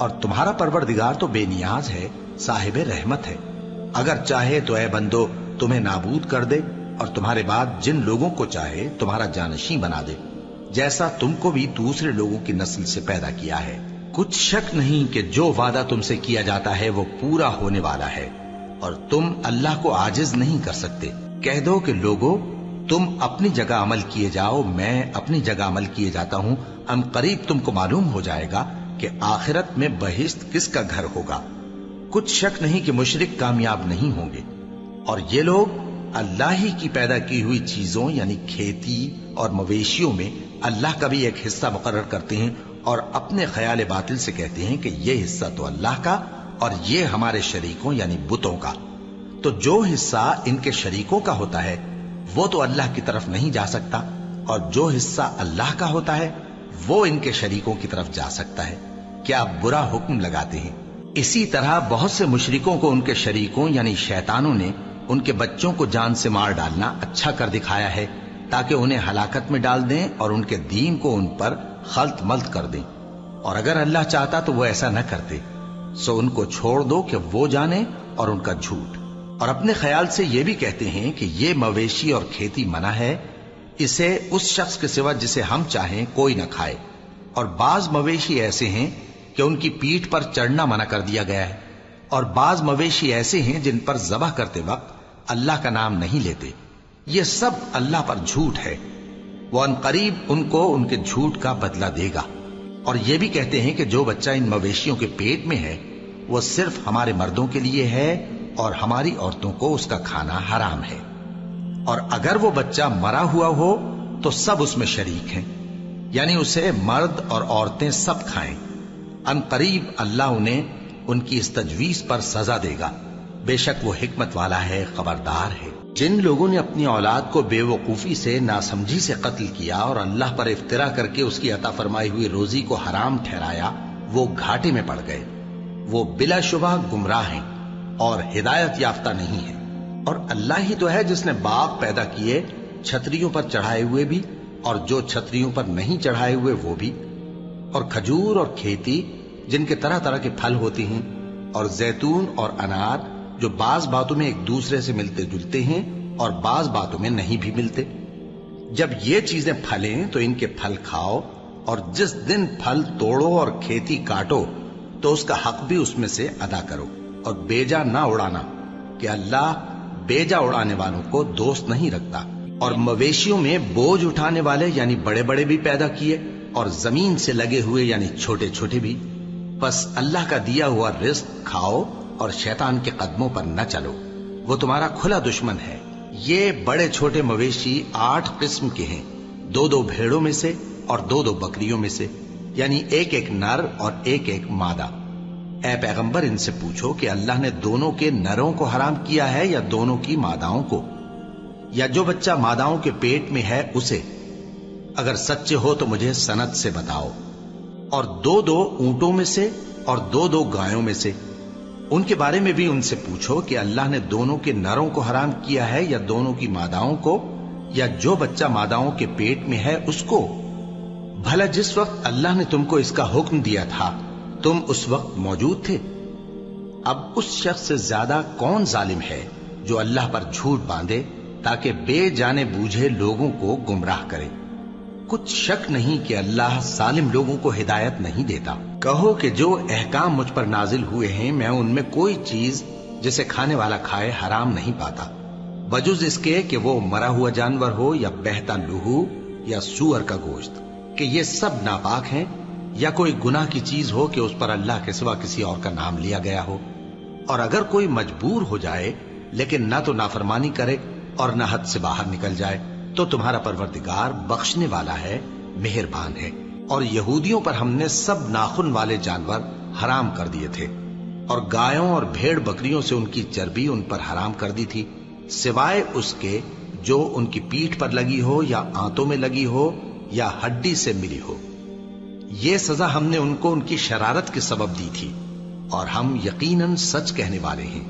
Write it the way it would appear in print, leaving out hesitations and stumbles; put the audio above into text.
اور تمہارا پروردگار تو بے نیاز ہے، صاحب رحمت ہے۔ اگر چاہے تو اے بندو تمہیں نابود کر دے اور تمہارے بعد جن لوگوں کو چاہے تمہارا جانشین بنا دے، جیسا تم کو بھی دوسرے لوگوں کی نسل سے پیدا کیا ہے۔ کچھ شک نہیں کہ جو وعدہ تم سے کیا جاتا ہے وہ پورا ہونے والا ہے، اور تم اللہ کو عاجز نہیں کر سکتے۔ کہہ دو کہ لوگو تم اپنی جگہ عمل کیے جاؤ، میں اپنی جگہ عمل کیے جاتا ہوں، ان قریب تم کو معلوم ہو جائے گا کہ آخرت میں بہشت کس کا گھر ہوگا۔ کچھ شک نہیں کہ مشرک کامیاب نہیں ہوں گے، اور یہ لوگ اللہ ہی کی پیدا کی ہوئی چیزوں یعنی کھیتی اور مویشیوں میں اللہ کا بھی ایک حصہ مقرر کرتے ہیں، اور اپنے خیال باطل سے کہتے ہیں کہ یہ حصہ تو اللہ کا اور یہ ہمارے شریکوں یعنی بتوں کا۔ تو جو حصہ ان کے شریکوں کا ہوتا ہے وہ تو اللہ کی طرف نہیں جا سکتا، اور جو حصہ اللہ کا ہوتا ہے وہ ان کے شریکوں کی طرف جا سکتا ہے۔ کیا برا حکم لگاتے ہیں۔ اسی طرح بہت سے مشرکوں کو ان کے شریکوں یعنی شیطانوں نے ان کے بچوں کو جان سے مار ڈالنا اچھا کر دکھایا ہے، تاکہ انہیں ہلاکت میں ڈال دیں اور ان کے دین کو ان پر خلط ملط کر دیں، اور اگر اللہ چاہتا تو وہ ایسا نہ کرتے۔ سو ان کو چھوڑ دو کہ وہ جانے اور ان کا جھوٹ، اور اپنے خیال سے یہ بھی کہتے ہیں کہ یہ مویشی اور کھیتی منع ہے، اسے اس شخص کے سوا جسے ہم چاہیں کوئی نہ کھائے، اور بعض مویشی ایسے ہیں کہ ان کی پیٹھ پر چڑھنا منع کر دیا گیا ہے، اور بعض مویشی ایسے ہیں جن پر ذبح کرتے وقت اللہ کا نام نہیں لیتے۔ یہ سب اللہ پر جھوٹ ہے، وہ ان قریب ان کو ان کے جھوٹ کا بدلہ دے گا۔ اور یہ بھی کہتے ہیں کہ جو بچہ ان مویشیوں کے پیٹ میں ہے وہ صرف ہمارے مردوں کے لیے ہے اور ہماری عورتوں کو اس کا کھانا حرام ہے، اور اگر وہ بچہ مرا ہوا ہو تو سب اس میں شریک ہیں، یعنی اسے مرد اور عورتیں سب کھائیں۔ ان قریب اللہ انہیں ان کی اس تجویز پر سزا دے گا، بے شک وہ حکمت والا ہے، خبردار ہے۔ جن لوگوں نے اپنی اولاد کو بے وقوفی سے ناسمجھی سے قتل کیا اور اللہ پر افترا کر کے اس کی عطا فرمائی ہوئی روزی کو حرام ٹھہرایا، وہ گھاٹے میں پڑ گئے، وہ بلا شبہ گمراہ ہیں اور ہدایت یافتہ نہیں ہیں۔ اور اللہ ہی تو ہے جس نے باغ پیدا کیے، چھتریوں پر چڑھائے ہوئے بھی اور جو چھتریوں پر نہیں چڑھائے ہوئے وہ بھی، اور کھجور اور کھیتی جن کے طرح طرح کے پھل ہوتے ہیں، اور زیتون اور انار جو بعض باتوں میں ایک دوسرے سے ملتے جلتے ہیں اور بعض باتوں میں نہیں بھی ملتے۔ جب یہ چیزیں پھلیں تو ان کے پھل کھاؤ، اور جس دن پھل توڑو اور کھیتی کاٹو تو اس کا حق بھی اس میں سے ادا کرو، اور بیجا نہ اڑانا کہ اللہ بیجا اڑانے والوں کو دوست نہیں رکھتا۔ اور مویشیوں میں بوجھ اٹھانے والے یعنی بڑے بڑے بھی پیدا کیے، اور زمین سے لگے ہوئے یعنی چھوٹے چھوٹے بھی۔ بس اللہ کا دیا ہوا رزق کھاؤ اور شیطان کے قدموں پر نہ چلو، وہ تمہارا کھلا دشمن ہے۔ یہ بڑے چھوٹے مویشی 8 قسم کے ہیں، 2 بھیڑوں میں سے اور 2 بکریوں میں سے، یعنی ایک نر اور ایک مادہ۔ اے پیغمبر ان سے پوچھو کہ اللہ نے دونوں کے نروں کو حرام کیا ہے یا دونوں کی ماداؤں کو، یا جو بچہ ماداؤں کے پیٹ میں ہے اسے؟ اگر سچے ہو تو مجھے سند سے بتاؤ۔ اور 2 اونٹوں میں سے اور 2 گایوں میں سے، ان کے بارے میں بھی ان سے پوچھو کہ اللہ نے دونوں کے نروں کو حرام کیا ہے یا دونوں کی ماداؤں کو، یا جو بچہ ماداؤں کے پیٹ میں ہے اس کو؟ بھلا جس وقت اللہ نے تم کو اس کا حکم دیا تھا تم اس وقت موجود تھے؟ اب اس شخص سے زیادہ کون ظالم ہے جو اللہ پر جھوٹ باندھے تاکہ بے جانے بوجھے لوگوں کو گمراہ کرے۔ کچھ شک نہیں کہ اللہ ظالم لوگوں کو ہدایت نہیں دیتا۔ کہو کہ جو احکام مجھ پر نازل ہوئے ہیں میں ان میں کوئی چیز جسے کھانے والا کھائے حرام نہیں پاتا، بجز اس کے کہ وہ مرا ہوا جانور ہو یا بہتا لہو یا سور کا گوشت، کہ یہ سب ناپاک ہیں، یا کوئی گناہ کی چیز ہو کہ اس پر اللہ کے سوا کسی اور کا نام لیا گیا ہو۔ اور اگر کوئی مجبور ہو جائے لیکن نہ تو نافرمانی کرے اور نہ حد سے باہر نکل جائے تو تمہارا پروردگار بخشنے والا ہے، مہربان ہے۔ اور یہودیوں پر ہم نے سب ناخن والے جانور حرام کر دیے تھے، اور گایوں اور بھیڑ بکریوں سے ان کی چربی ان پر حرام کر دی تھی، سوائے اس کے جو ان کی پیٹھ پر لگی ہو یا آنتوں میں لگی ہو یا ہڈی سے ملی ہو۔ یہ سزا ہم نے ان کو ان کی شرارت کے سبب دی تھی، اور ہم یقیناً سچ کہنے والے ہیں۔